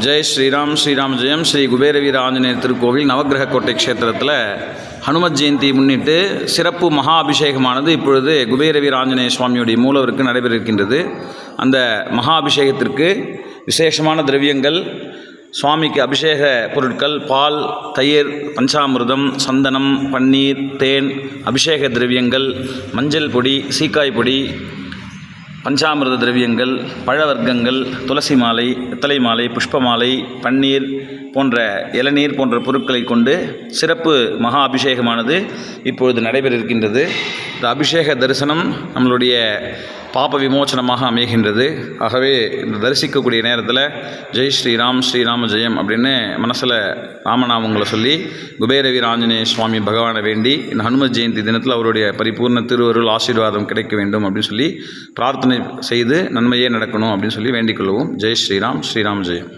ஜெய் ஸ்ரீராம் ஸ்ரீராம் ஜெயம். ஸ்ரீ குபேரவீர ஆஞ்சநேயர் திருக்கோவில் நவக்கிரக கோட்டை க்ஷேத்திரத்தில் ஹனுமத் ஜெயந்தி முன்னிட்டு சிறப்பு மகா அபிஷேகமானது இப்பொழுது குபேரவீர ஆஞ்சநேய சுவாமியுடைய மூலவருக்கு நடைபெற இருக்கின்றது. அந்த மகா அபிஷேகத்திற்கு விசேஷமான திரவியங்கள், சுவாமிக்கு அபிஷேக பொருட்கள், பால், தயிர், பஞ்சாமிர்தம், சந்தனம், பன்னீர், தேன், அபிஷேக திரவியங்கள், மஞ்சள் பொடி, சீக்காய் பொடி, பஞ்சாமிர்த திரவியங்கள், பழவர்க்கங்கள், துளசி மாலை, வெத்தலை மாலை, புஷ்ப மாலை, பன்னீர் போன்ற இளநீர் போன்ற பொருட்களை கொண்டு சிறப்பு மகா அபிஷேகமானது இப்பொழுது நடைபெற இருக்கின்றது. இந்த அபிஷேக தரிசனம் நம்மளுடைய பாப விமோச்சனமாக அமைகின்றது. ஆகவே இந்த தரிசிக்கக்கூடிய நேரத்தில் ஜெய் ஸ்ரீராம் ஸ்ரீராம ஜெயம் அப்படின்னு மனசில் ராமநாமங்களை சொல்லி குபேரவீர ஆஞ்சநேய சுவாமி பகவானை வேண்டி இந்த ஹனுமத் ஜெயந்தி தினத்தில் அவருடைய பரிபூர்ண திருவருள் ஆசீர்வாதம் கிடைக்க வேண்டும் அப்படின்னு சொல்லி பிரார்த்தனை செய்து நன்மையே நடக்கணும் அப்படின்னு சொல்லி வேண்டிக் கொள்வோம். ஜெய் ஸ்ரீராம் ஸ்ரீராம் ஜெயம்.